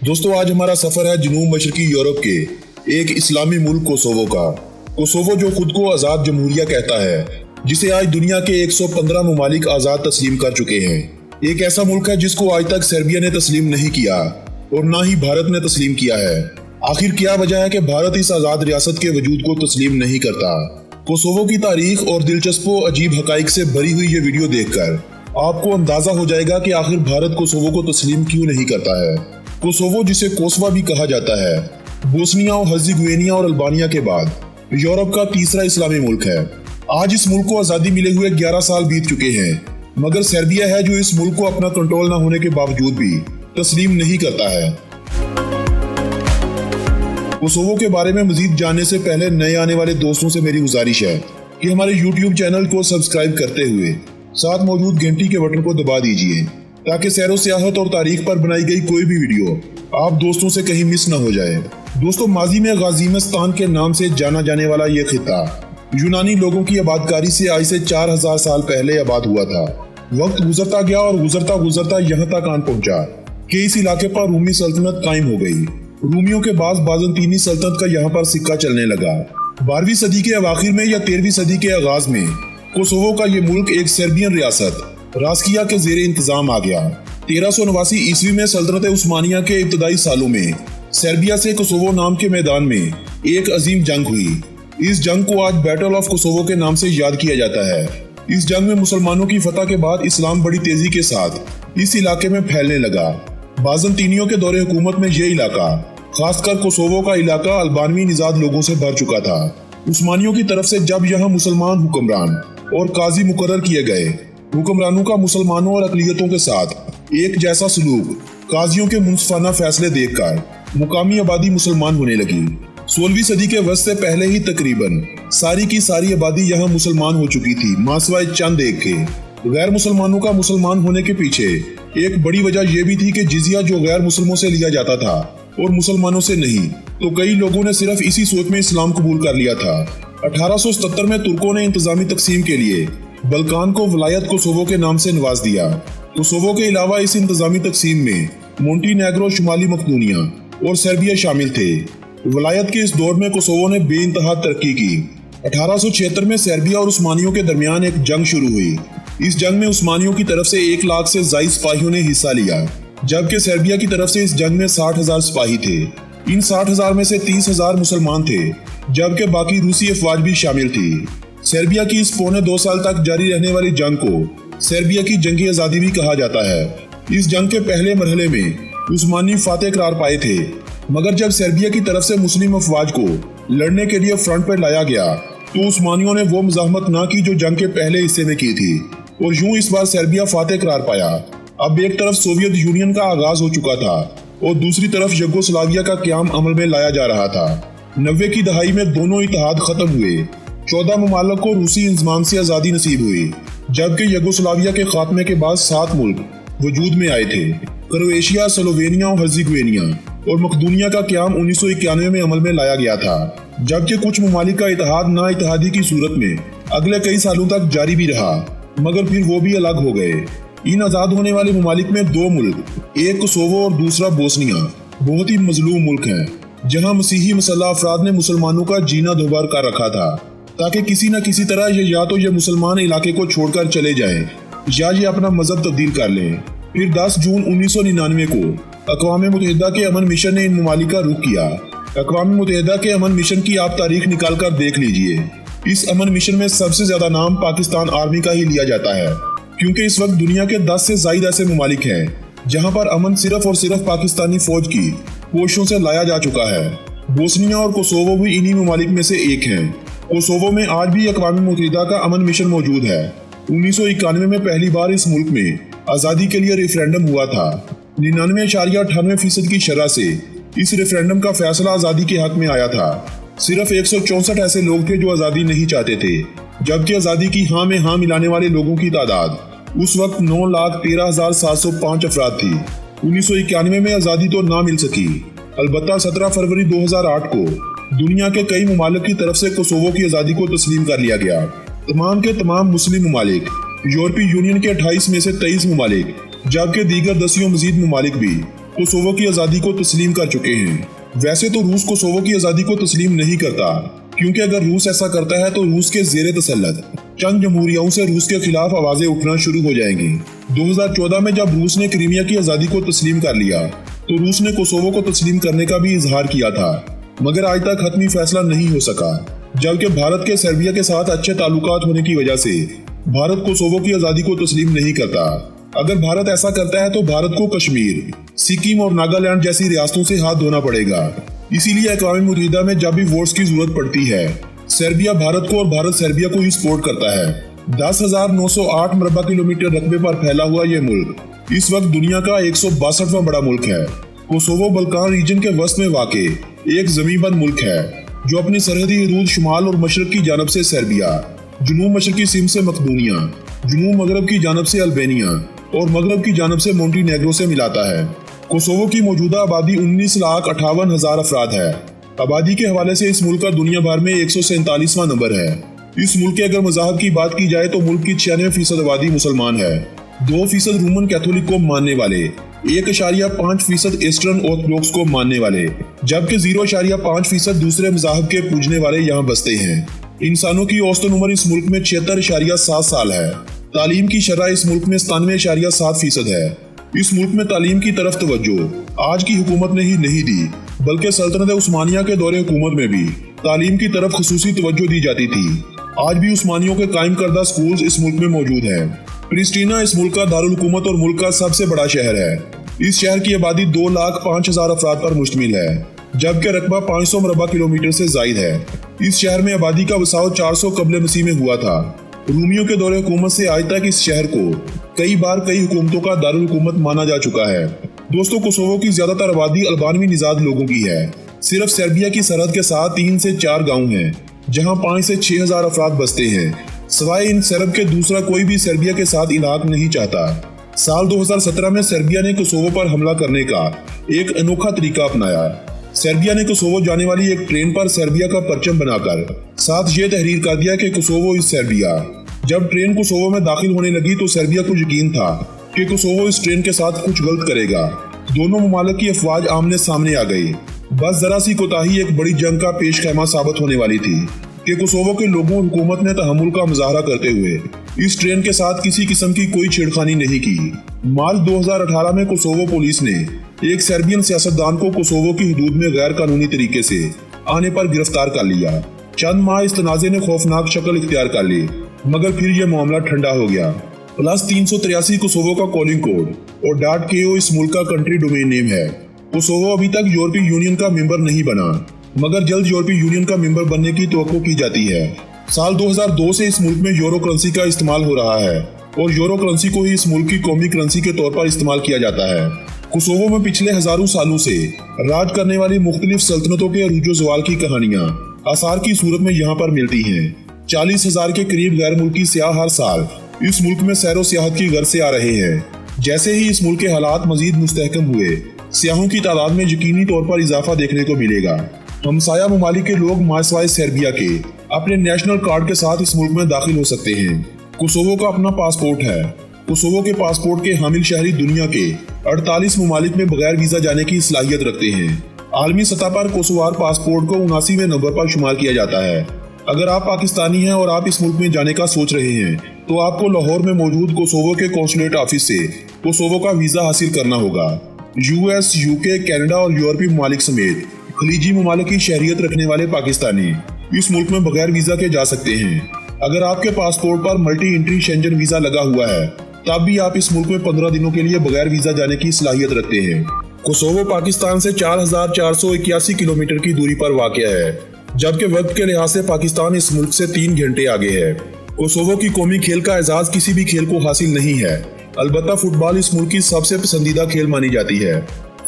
दोस्तों आज हमारा सफर है जनूब मशरकी यूरोप के एक इस्लामी मुल्क कोसोवो का। कोसोवो जो खुद को आज़ाद जमहूरिया कहता है, जिसे आज दुनिया के 115 ममालिक आज़ाद तस्लीम कर चुके हैं। एक ऐसा मुल्क है जिसको आज तक सर्बिया ने तस्लीम नहीं किया और ना ही भारत ने तस्लीम किया है। आखिर क्या वजह है कि भारत इस आज़ाद रियासत के वजूद को तस्लीम नहीं करता? कोसोवो की तारीख और दिलचस्प व अजीब हकाइक से भरी हुई ये वीडियो देखकर आपको अंदाजा हो जाएगा कि आखिर भारत कोसोवो को तस्लीम क्यों नहीं करता है। कोसोवो, जिसे कोसवा भी कहा जाता है, बोस्निया और हर्ज़ेगोविना और अल्बानिया के बाद यूरोप का तीसरा इस्लामी मुल्क है। आज इस मुल्क को आज़ादी मिले हुए 11 साल बीत चुके हैं, मगर सर्बिया है जो इस मुल्क को अपना कंट्रोल न होने के बावजूद भी तस्लीम नहीं करता है। कोसोवो के बारे में मजीद जानने से पहले नए आने वाले दोस्तों से मेरी गुजारिश है कि हमारे YouTube चैनल को सब्सक्राइब करते हुए साथ मौजूद घंटी के बटन को दबा दीजिए, ताकि सैरो सियाहत और तारीख पर बनाई गई कोई भी वीडियो आप दोस्तों से कहीं मिस न हो जाए। दोस्तों, माजी में गाज़ीमिस्तान के नाम से जाना जाने वाला ये खिता यूनानी लोगों की आबादकारी से आज से 4000 साल पहले आबाद हुआ था। वक्त गुजरता गया और गुजरता गुजरता यहाँ तक आन पहुंचा कि इस इलाके पर रूमी सल्तनत कायम हो गई। रूमियों के बाद बाज़ंतीनी सल्तनत का यहाँ पर सिक्का चलने लगा। 12वीं सदी के अवाखिर में या 13वीं सदी के आगाज में कोसोवो का ये मुल्क एक सर्बियन रियासत रास्किया के जेरे इंतजाम आ गया। 1389 ईस्वी में सल्तनत उस्मानिया के इब्तदाई सालों में सर्बिया से कोसोवो नाम के मैदान में एक अजीम जंग हुई। इस जंग को आज बैटल ऑफ कोसोवो के नाम से याद किया जाता है। इस जंग में मुसलमानों की फतह के बाद इस्लाम बड़ी तेजी के साथ इस इलाके में फैलने लगा। बाज़ंतीनियों के दौरे हुकूमत में ये इलाका, खासकर कोसोवो का इलाका, अल्बानवी निजाद लोगों से भर चुका था। उस्मानियों की तरफ से जब यहाँ मुसलमान हुक्मरान और काजी मुकर्रर किए गए, हुक्मरानों का मुसलमानों और अक़लियतों के साथ एक जैसा सलूक, काजियों के मुनसिफाना फैसले देखकर मुकामी आबादी मुसलमान होने लगी। 16वीं सदी के वस्त से पहले ही तकरीबन सारी की सारी आबादी यहाँ मुसलमान हो चुकी थी, मासवाए चंद एक के। गैर मुसलमानों का मुसलमान होने के पीछे एक बड़ी वजह यह भी थी कि जिजिया जो गैर मुसलमानों से लिया जाता था और मुसलमानों से नहीं, तो कई लोगों ने सिर्फ इसी सोच में इस्लाम कबूल कर लिया था। 1877 में तुर्कों ने इंतजामी तकसीम के लिए बल्कान को वलायत कोसोवो के नाम से नवाज दिया। कोसोवो के अलावा इस इंतजामी तकसीम में मोंटीनेग्रो, शुमाली मकदूनिया और सर्बिया शामिल थे। वलायत के इस दौर में कोसोवो ने बेइंतहा तरक्की की। 1876 में सर्बिया और उस्मानियों के दरमियान एक जंग शुरू हुई। इस जंग में उस्मानियों की तरफ से 1 लाख से ज़ायद सिपाहियों ने हिस्सा लिया, जबकि सर्बिया की तरफ से इस जंग में 60,000 सिपाही थे। इन 60,000 में से 30,000 मुसलमान थे, जबकि बाकी रूसी अफवाज भी शामिल थी। सर्बिया की इस पौने 2 साल तक जारी रहने वाली जंग को सर्बिया की जंगी आज़ादी भी कहा जाता है। इस जंग के पहले मरहले में उस्मानी फातेह करार पाए थे, मगर जब सर्बिया की तरफ से मुस्लिम अफवाज को लड़ने के लिए फ्रंट पर लाया गया तो उस्मानियों ने वो मुजाहमत ना की जो जंग के पहले हिस्से में की थी, और यूं इस बार सर्बिया फातेह करार पाया। अब एक तरफ सोवियत यूनियन का आगाज हो चुका था और दूसरी तरफ यूगोस्लाविया का क़याम अमल में लाया जा रहा था। 90 की दहाई में दोनों इत्तेहाद खत्म हुए। 14 ममालिक को रूसी इंज़माम से आज़ादी नसीब हुई, जबकि यूगोस्लाविया के खात्मे के बाद 7 मुल्क वजूद में आए थे। क्रोएशिया, स्लोवेनिया और हर्ज़ेगोविना और मकदूनिया का क़याम 1991 में अमल में लाया गया था, जबकि कुछ ममालिक का इत्तेहाद ना इत्तेहादी की सूरत में अगले कई सालों तक जारी भी रहा, मगर फिर वो भी अलग हो गए। इन आज़ाद होने वाले ममालिक में 2 मुल्क, एक कोसोवो और दूसरा बोस्निया, बहुत ही मजलूम मुल्क हैं, जहाँ मसीही मसल्ह अफराद ने मुसलमानों का जीना दोबार कर रखा था, ताकि किसी न किसी तरह या तो ये मुसलमान इलाके को छोड़कर चले जाएं या ये अपना मजहब तब्दील कर लें। फिर 10 जून 1999 को अक़वाम मुत्तहिदा के अमन मिशन ने इन ममालिक का रुख किया। अक़वाम मुत्तहिदा के अमन मिशन की आप तारीख निकाल कर देख लीजिए। इस अमन मिशन में सबसे ज्यादा नाम पाकिस्तान आर्मी का ही लिया जाता है, क्योंकि इस वक्त दुनिया के 10 से ज़ायद ऐसे ममालिक हैं जहां पर अमन सिर्फ और सिर्फ पाकिस्तानी फौज की कोशिशों से लाया जा चुका है। बोस्निया और कोसोवो भी इन्हीं ममालिक में से एक हैं। कोसोवो में आज भी अक़वाम मुत्तहिदा का अमन मिशन मौजूद है। 1991 में पहली बार इस मुल्क में आज़ादी के लिए रेफरेंडम हुआ था। 99.98% की शरह से इस रेफरेंडम का फैसला आज़ादी के हक में आया था। सिर्फ 164 ऐसे लोग थे जो आज़ादी नहीं चाहते थे, जबकि आज़ादी की हाँ में हाँ मिलाने वाले लोगों की तादाद उस वक्त 9,13,705 अफराद थी। 1991 में आज़ादी तो ना मिल सकी, अलबत्ता 17 फरवरी 2008 को दुनिया के कई ममालिक की तरफ से कोसोवो की आज़ादी को तस्लीम कर लिया गया। तमाम के तमाम मुस्लिम ममालिक, यूरोपीय यूनियन के 28 में से 23 ममालिक, जबकि दीगर 10 मजीद ममालिक भी कोसोवो की आज़ादी को तस्लीम कर चुके हैं। वैसे तो रूस कोसोवो की आज़ादी को तस्लीम नहीं करता, क्योंकि अगर रूस ऐसा करता है तो रूस के ज़ेरे तसल्लुत चंद जमहूरियाओं से रूस के खिलाफ आवाज़ें उठना शुरू हो जाएंगी। 2014 में जब रूस ने क्रीमिया की आज़ादी को तस्लीम कर लिया तो रूस ने कोसोवो को तस्लीम करने का भी इजहार किया था, मगर आज तक हतमी फैसला नहीं हो सका। जबकि भारत के सर्बिया के साथ अच्छे ताल्लुकात होने की वजह से भारत कोसोवो की आज़ादी को तस्लीम नहीं करता। अगर भारत ऐसा करता है तो भारत को कश्मीर, सिक्किम और नागालैंड जैसी रियासतों से हाथ धोना पड़ेगा। इसीलिए अक़वाम मुत्तहिदा में जब भी वोट्स की जरूरत पड़ती है, सर्बिया भारत को और भारत सर्बिया को ही सपोर्ट करता है। 10,908 मरबा किलोमीटर रकबे पर फैला हुआ ये मुल्क इस वक्त दुनिया का 162वां बड़ा मुल्क है। कोसोवो बल्कान रीजन के वस्त में वाक़े एक ज़मींबंद मुल्क है जो अपनी सरहदी हदूद शुमाल और मशरक की जानब से सर्बिया, जुनूब मशरकी सिम से मकदूनिया, जुनूब मगरब की जानब से अल्बानिया और मगरब की जानब से मोंटीनेग्रो से मिलाता है। कोसोवो की मौजूदा आबादी 19,58,000 अफराद है। आबादी के हवाले से इस मुल्क का दुनिया भर में 147वां नंबर है। इस मुल्क के अगर मज़हब की बात की जाए तो मुल्क की 96% आबादी मुसलमान है, 2% रोमन कैथोलिक को मानने वाले, 1.5% ईस्टर्न ऑर्थोडॉक्स को मानने वाले, जबकि 0.5% दूसरे मज़हब के पूजने वाले यहाँ बसते हैं। इंसानों की औसतन उम्र इस मुल्क में 76.7 साल है। तालीम की शरह इस मुल्क में 97.7% है। इस मुल्क में तालीम की तरफ तवज्जो आज की हुकूमत ने ही नहीं दी, बल्कि सल्तनत उस्मानिया के दौरे हुकूमत में भी तालीम की तरफ खुसूसी तवज्जो दी जाती थी। आज भी उस्मानियों के कायम करदा स्कूल्स इस मुल्क में मौजूद हैं। प्रिस्टीना इस मुल्क का दारुल हुकूमत और मुल्क का सबसे बड़ा शहर है। इस शहर की आबादी 2,05,000 अफराद पर मुश्तमिल है, जबकि रकबा 500 मरबा किलोमीटर से जायद है। इस शहर में आबादी का वसाव 400 कबल मसीह में हुआ था। रूमियों के दौरे हुकूमत से आज तक इस शहर को कई बार कई हुकूमतों का दारुल हुकूमत माना जा चुका है। दोस्तों, कोसोवो की ज्यादातर आबादी अल्बानवी निजाद लोगों की है। सिर्फ सर्बिया की सरहद के साथ 3 से 4 गाँव हैं, जहाँ 5 से 6,000 अफराद बसते हैं। सवाए इन सर्ब के दूसरा कोई भी सर्बिया के साथ इलाक़ नहीं चाहता। साल 2017 में सर्बिया ने कोसोवो पर हमला करने का एक अनोखा तरीका अपनाया। सर्बिया ने कोसोवो जाने वाली एक ट्रेन पर सर्बिया का परचम बनाकर साथ ये तहरीर कर दिया कि कोसोवो इज सर्बिया। जब ट्रेन कोसोवो में दाखिल होने लगी तो सर्बिया को यकीन था कि कोसोवो इस ट्रेन के साथ कुछ गलत करेगा। दोनों ममालिक की अफवाज आमने सामने आ गई। बस जरा सी कोताही एक बड़ी जंग का पेश खैमा साबित होने वाली थी कि कोसोवो के लोगों और हुकूमत ने तहम्मुल का मुजाहरा करते हुए इस ट्रेन के साथ किसी किस्म की कोई छेड़खानी नहीं की। मार्च 2018 में कोसोवो पुलिस ने एक सर्बियन सियासतदान को कोसोवो की हदूद में गैर कानूनी तरीके से आने पर गिरफ्तार कर लिया। चंद माह इस तनाज़े ने खौफनाक शक्ल इख्तियार कर ली, मगर फिर यह मामला ठंडा हो गया। +383 कोसोवो का कॉलिंग कोड और .ko इस मुल्क का कंट्री डोमेन नेम है। कोसोवो अभी तक यूरोपीय यूनियन का मेंबर नहीं बना, मगर जल्द यूरोपीय यूनियन का मेंबर बनने की तवक्को की जाती है। साल 2002 से इस मुल्क में यूरो करेंसी का इस्तेमाल हो रहा है और यूरो करेंसी को ही इस मुल्क की कौमी करेंसी के तौर पर इस्तेमाल किया जाता है। कोसोवो में पिछले हजारों सालों से राज करने वाली मुख्तलिफ सल्तनतों के अरूजो ज़वाल की कहानियां आसार की सूरत में यहाँ पर मिलती हैं। 40,000 के करीब गैर मुल्की सियाह हर साल इस मुल्क में सैरो सियाहत की गर्ज से आ रहे हैं। जैसे ही इस मुल्क के हालात मजीद मुस्तहकम हुए, सियाहों की तादाद में यकीनी तौर पर इजाफा देखने को मिलेगा। हमसाया ममालिक के लोग मासवाए सर्बिया के अपने नेशनल कार्ड के साथ इस मुल्क में दाखिल हो सकते हैं। कोसोवो का अपना पासपोर्ट है। कोसोवो के पासपोर्ट के हामिल शहरी दुनिया के 48 ममालिक में बगैर वीजा जाने की सलाहियत रखते हैं। आलमी सतह पर कोसोवार पासपोर्ट को 79वें नंबर पर शुमार किया जाता है। अगर आप पाकिस्तानी हैं और आप इस मुल्क में जाने का सोच रहे हैं तो आपको लाहौर में मौजूद कोसोवो के कौंसुलेट ऑफिस से कोसोवो का वीजा हासिल करना होगा। US, UK, कनाडा और यूरोपीय ममालिक समेत खलीजी ममालिक की शहरियत रखने वाले पाकिस्तानी इस मुल्क में बगैर वीजा के जा सकते हैं। अगर आपके पासपोर्ट पर मल्टी एंट्री शेंजन वीजा लगा हुआ है तब भी आप इस मुल्क में 15 दिनों के लिए बगैर वीजा जाने की सलाहियत रखते हैं। कोसोवो पाकिस्तान से 4,481 किलोमीटर की दूरी पर वाक़या है, जबकि वक्त के लिहाज से पाकिस्तान इस मुल्क से 3 घंटे आगे है। कोसोवो की कौमी खेल का एजाज किसी भी खेल को हासिल नहीं है, अलबत्ता फुटबॉल इस मुल्क की सबसे पसंदीदा खेल मानी जाती है।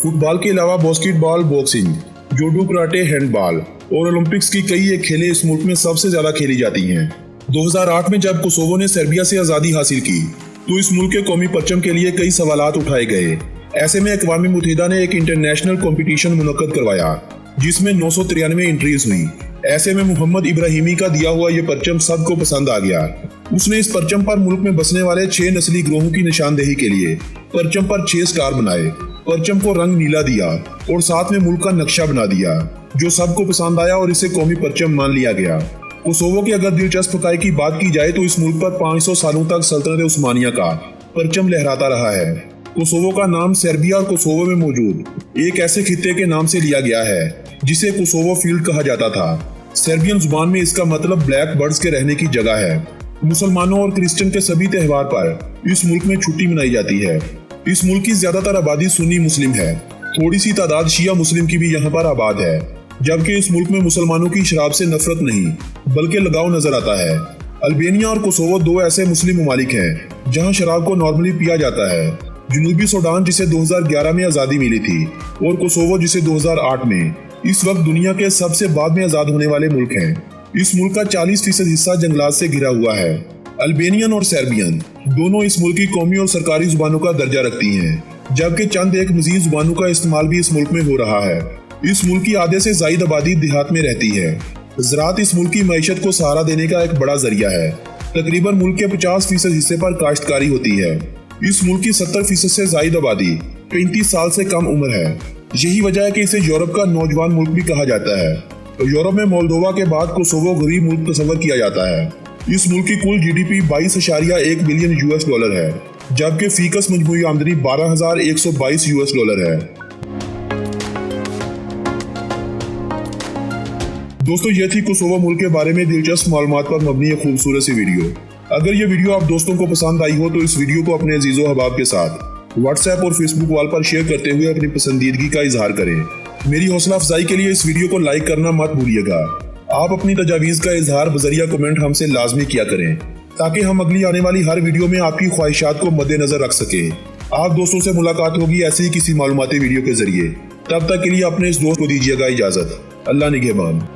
फुटबॉल के अलावा basketball, boxing, judo, karate, handball और ओलंपिक्स की कई एक खेलें इस मुल्क में सबसे ज्यादा खेली जाती हैं। 2008 में जब कोसोवो ने सर्बिया से आज़ादी हासिल की तो इस मुल्क के कौमी परचम के लिए कई सवालात उठाए गए। ऐसे में अक़वाम मुत्तहिदा ने एक इंटरनेशनल कंपटीशन मुनक्कद करवाया जिसमें 993 एंट्रीज हुई। ऐसे में मोहम्मद इब्राहिमी का दिया हुआ ये परचम सबको पसंद आ गया। उसने इस परचम पर मुल्क में बसने वाले 6 नस्ली ग्रोहों की निशानदेही के लिए परचम पर 6 स्टार बनाए। परचम को रंग नीला दिया और साथ में मुल्क का नक्शा बना दिया, जो सबको पसंद आया और इसे कौमी परचम मान लिया गया। कोसोवो की अगर दिलचस्प इकाई की बात की जाए तो इस मुल्क पर 500 सालों तक सल्तनत उस्मानिया का परचम लहराता रहा है। कोसोवो का नाम सर्बिया और कोसोवो में मौजूद एक ऐसे खित्ते के नाम से लिया गया है जिसे कोसोवो फील्ड कहा जाता था। सर्बियन जुबान में इसका मतलब ब्लैक बर्ड्स के रहने की जगह है। मुसलमानों और क्रिश्चियन के सभी त्योहार पर इस मुल्क में छुट्टी मनाई जाती है। इस मुल्क की ज्यादातर आबादी सुन्नी मुस्लिम है, थोड़ी सी तादाद शिया मुस्लिम की भी यहाँ पर आबाद है, जबकि इस मुल्क में मुसलमानों की शराब से नफरत नहीं बल्कि लगाव नजर आता है। अल्बेनिया और कोसोवो दो ऐसे मुस्लिम ममालिक हैं जहां शराब को नॉर्मली पिया जाता है। जनूबी सूडान जिसे 2011 में आज़ादी मिली थी और कोसोवो जिसे 2008 में, इस वक्त दुनिया के सबसे बाद में आज़ाद होने वाले मुल्क हैं। इस मुल्क का 40% हिस्सा जंगलात से घिरा हुआ है। अल्बेनियन और सर्बियन दोनों इस मुल्क की कौमी और सरकारी जुबानों का दर्जा रखती हैं, जबकि चंद एक मजीद जुबानों का इस्तेमाल भी इस मुल्क में हो रहा है। इस मुल्क की आधे से जायद आबादी देहात में रहती है। ज़राअत इस मुल्क की मईशत को सहारा देने का एक बड़ा जरिया है। तकरीबन मुल्क के 50% हिस्से पर काश्तकारी होती है। इस मुल्क की 70% से जायद आबादी 35 साल से कम उम्र है। यही वजह है कि इसे यूरोप का नौजवान मुल्क भी कहा जाता है। यूरोप में मोल्दोवा के बाद कोसोवो गरीब मुल्क तस्वर किया जाता है। इस मुल्क की कुल GDP 22.1 बिलियन US$ है, जबकि फीकस मजमूई आमदनी 12,122 US$ है। दोस्तों, ये थी कोसोवो मुल्क के बारे में दिलचस्प मालूमात पर मबनी एक खूबसूरत सी वीडियो। अगर ये वीडियो आप दोस्तों को पसंद आई हो तो इस वीडियो को अपने अजीजों अहबाब के साथ व्हाट्सएप और फेसबुक वॉल पर शेयर करते हुए अपनी पसंदीदगी का इजहार करें। मेरी हौसला अफजाई के लिए इस वीडियो को लाइक करना मत भूलिएगा। आप अपनी तजावीज़ का इजहार बजरिया कमेंट हमसे लाजमी किया करें ताकि हम अगली आने वाली हर वीडियो में आपकी ख्वाहिशात को मद्देनजर रख सकें। आप दोस्तों से मुलाकात होगी ऐसे ही किसी मालूमाती वीडियो के जरिए। तब तक के लिए अपने इस दोस्त को दीजिएगा इजाज़त। अल्लाह निगहबान।